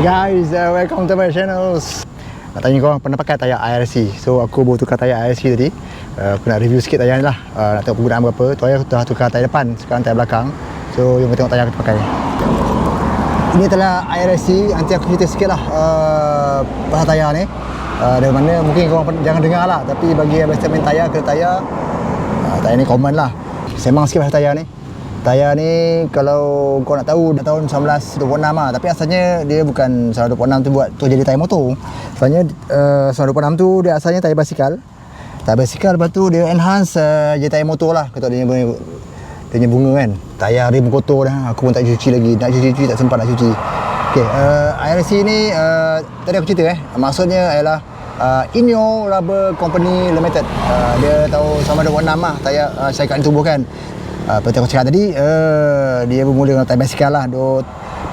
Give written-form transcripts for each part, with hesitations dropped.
Guys, welcome to my channel. Nak tanya korang pernah pakai tayar IRC. So aku baru tukar tayar IRC tadi. Aku nak review sikit tayar ni lah. Nak tengok penggunaan berapa. Tu hari aku dah tukar tayar depan, sekarang tayar belakang. So jom kita tengok tayar aku pakai. Ini adalah IRC. Nanti aku cerita sikit lah pasal tayar ni. Dari mana mungkin korang jangan dengar lah. Tapi bagi yang biasa main tayar, kena tayar ni common lah. Sembang sikit pasal tayar ni. Tayar ni kalau kau nak tahu dah tahun 1926 lah. Tapi asalnya dia bukan 1926 tu buat tu jadi tayar motor. Asalnya 1926 tu dia asalnya tayar basikal. Tayar basikal, lepas tu dia enhance jadi tayar motor lah. Kau tahu dia punya bunga kan. Tayar rim kotor dah. Aku pun tak cuci lagi. Nak cuci tak sempat nak cuci. Okay, IRC ni tadi aku cerita maksudnya ialah Inyo Rubber Company Limited. Dia tahun 1926 lah tayar syarikat tubuh kan. Seperti aku cakap tadi, dia bermula dengan tayar basikal lah.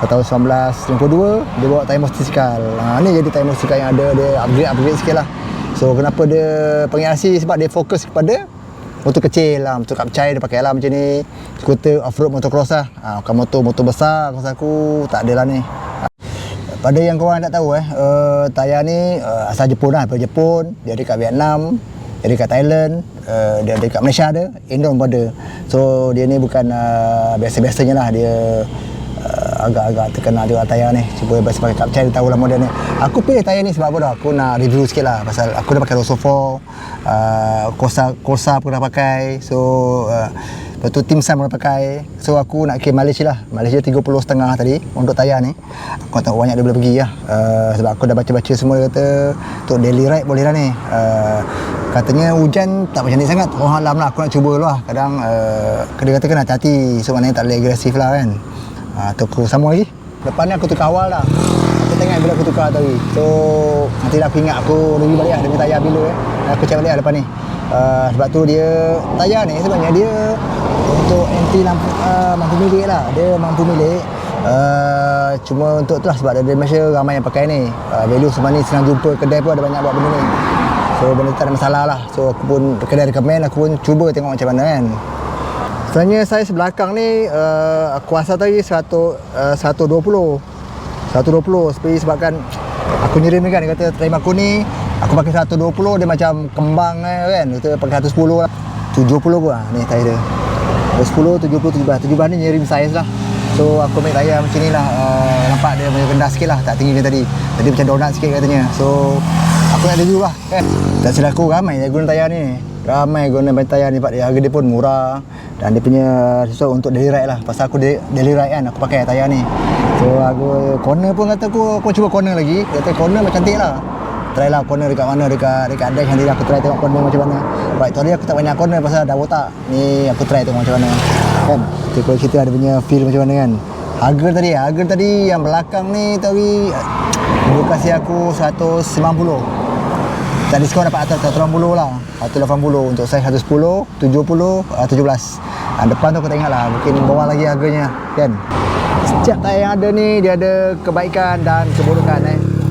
Tahun 1952 dia bawa tayar motosikal. Ni jadi tayar motosikal yang ada, dia upgrade sikit lah. So kenapa dia panggil RC, sebab dia fokus kepada motor kecil lah, motor kapcai dia pakai lah macam ni. Skuter off-road motocross lah. Bukan motor besar, rasa aku tak ada lah ni. Pada yang korang tak tahu tayar ni asal Jepun lah, daripada Jepun. Dia ada kat Vietnam, dia ada kat Thailand, dia ada kat Malaysia ada, Indo pun ada. So dia ni bukan biasa-biasanya lah, dia agak-agak terkenal juga tayar ni. Cuba biasa pakai kapcai, dia tahu lah model ni. Aku pilih tayar ni sebab apa dah, aku nak review sikit lah. Pasal aku dah pakai Rosso 4, Corsa pun dah pakai. So lepas tu Tim Sam pun dah pakai. So aku nak ke Malaysia lah. Malaysia 30.5 tadi untuk tayar ni. Aku tak tahu banyak dia boleh pergi lah. Sebab aku dah baca-baca semua, dia kata untuk daily ride boleh lah ni. Katanya hujan tak bercantik sangat, orang alam lah. Aku nak cuba dulu lah. Kadang dia kata kena hati-hati. So maknanya tak boleh agresif lah kan. Tu aku sambung lagi. Lepas ni aku tukar awal lah. Aku tengok bila aku tukar tadi. So nanti lah aku ingat, aku review balik lah dia punya tayar bila aku check balik lah lepas ni. Sebab tu dia tayar ni sebenarnya dia untuk anti mampu milik lah. Dia mampu milik. Cuma untuk tu lah, sebab dari Malaysia ramai yang pakai ni. Value sebenarnya senang jumpa, kedai pun ada banyak buat benda ni. So benda tu tak ada masalah lah. So aku pun kedai recommend, aku pun cuba tengok macam mana kan. Sebenarnya saiz belakang ni aku rasa tadi 120 sebabkan aku nyirim ni kan, dia kata terima aku ni aku pakai 120, dia macam kembang kan, kita pakai 110 lah, 70 pun lah ni tayar dia, 110, 70, 17 ni nyirim saiz lah. So aku ambil tayar macam ni lah. Nampak dia punya rendah sikit lah, tak tinggi macam tadi macam donat sikit katanya. So aku nak review lah kan. Tak silap aku, ramai yang guna tayar ni, ramai guna tayar ni. Harga dia pun murah dan dia punya sesuai untuk daily ride lah. Pasal aku daily ride kan, aku pakai tayar ni. So aku corner pun kata aku cuba corner lagi. Kata corner macam cantik lah. Try lah corner dekat mana, dekat dash nanti aku try tengok corner macam mana. Baik, tadi aku tak banyak corner pasal dah botak. Ni aku try tengok macam mana kan. Kita cerita ada punya feel macam mana kan. Harga tadi yang belakang ni tadi dia kasih aku 190. Tak diskaun dapat atas 180 lah. 180 untuk saiz 110, 70, 17. Depan tu aku tak ingat lah, mungkin bawah lagi harganya kan. Setiap tayar yang ada ni dia ada kebaikan dan keburukan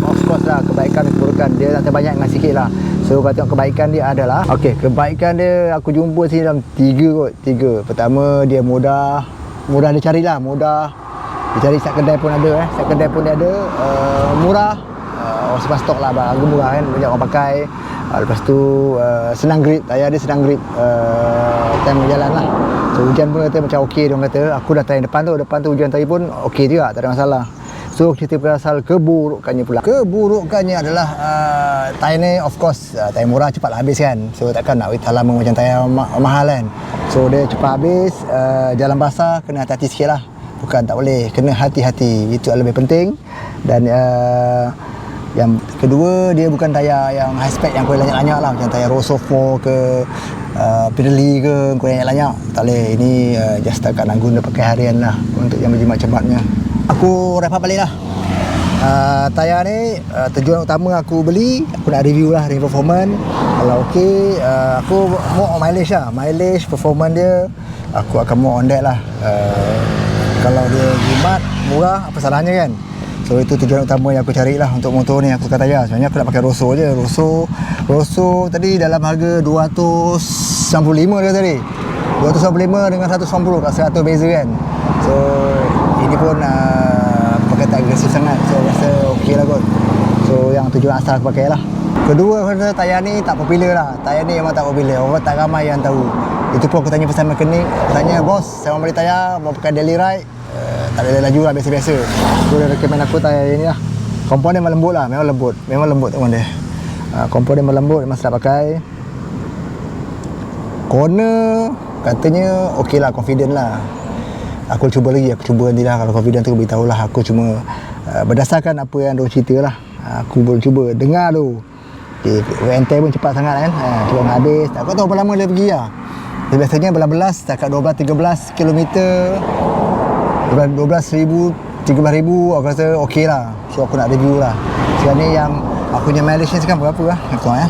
Of course lah, kebaikan dan keburukan dia tak terbanyak dengan sikit lah. So kalau tengok kebaikan dia adalah, kebaikan dia aku jumpa sini dalam 3. Pertama, dia mudah dicari lah, mudah dicari. Setiap kedai pun ada murah. Sebab stok lah, harga murah kan, banyak orang pakai. Lepas tu senang grip, tayar dia senang grip time berjalan lah. So hujan pun kata macam okey, dia orang kata. Aku dah try depan tu hujan tadi pun okey juga, tak ada masalah. So cerita pasal keburukannya pula. Keburukannya adalah tayar ni of course tayar murah cepat habis kan. So takkan nak wait lama macam tayar mahal kan. So dia cepat habis. Jalan basah kena hati-hati sikit lah. Bukan tak boleh, kena hati-hati, itu yang lebih penting. Dan yang kedua, dia bukan tayar yang high spec yang kau lanyak-lanyak lah, macam tayar Rosso 4 ke Pirelli ke kau lanyak-lanyak. Tak boleh, ini just setakat nak guna pakai harian lah untuk yang berjimat cematnya. Aku wrap up balik lah. Tayar ni tujuan utama aku beli, aku nak review lah, review performance. Kalau okey, aku more on mileage performance dia aku akan more on that lah. Kalau dia jimat murah, apa salahnya kan. So itu tujuan utama yang aku cari lah untuk motor ni. Aku kata tayar, sebenarnya aku nak pakai Rosso je. Rosso tadi dalam harga 295 dia tadi, 295 dengan 190, kat 100 beza kan. So ini pun pakai tak agresif sangat. So rasa okey lah kot. So yang tujuan asal aku pakai lah. Kedua, aku rasa tayar ni tak popular lah. Tayar ni memang tak popular. Orang tak ramai yang tahu. Itu pun aku tanya pasal mekanik. Aku tanya, bos, saya mau beli tayar, mau pakai daily ride. Tak ada laju lah, biasa-biasa. So dia recommend aku tayar ni lah. Komponen memang lembut lah, memang lembut. Memang lembut teman dia. Komponen memang lembut, memang sedap pakai. Corner, katanya okey lah, confident lah. Aku cuba lagi, aku cuba nanti lah. Kalau confident tu beritahu lah. Aku cuma berdasarkan apa yang dia cerita lah. Aku baru cuba dengar tu. Rentai pun cepat sangat kan. Cepat nak habis. Aku tahu berapa lama dia pergi lah. Dia biasanya belas-belas, setakat 12-13 km. 12,000, 13,000 aku rasa okey lah. So aku nak review lah. Sekarang ni yang aku punya mileage ni sekarang berapa lah. Aku tengok ya.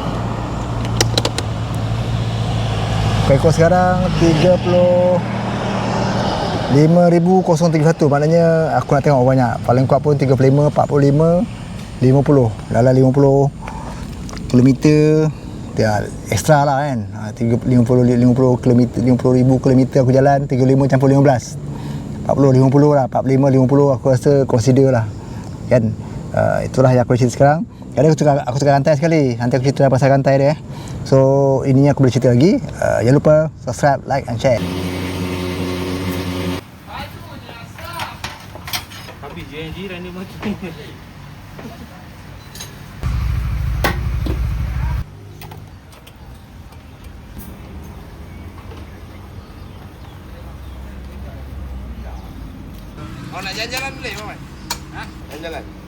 Peko sekarang 35,031. Maknanya aku nak tengok banyak. Paling kuat pun 35, 45, 50. Dalam 50 kilometer dia ekstra lah kan. 50 km, 50,000 km aku jalan, 35 campur 15. 40, 50 lah, 45, 50 aku rasa consider lah kan. Itulah yang aku cerita sekarang. Jadi aku tukar rantai sekali. Nanti aku cerita pasal rantai dia. So ininya aku boleh cerita lagi. Jangan lupa subscribe, like and share. Habis je jiran dia macam Nak jalan-jalan boleh, Mamat? Ha? Jalan-jalan.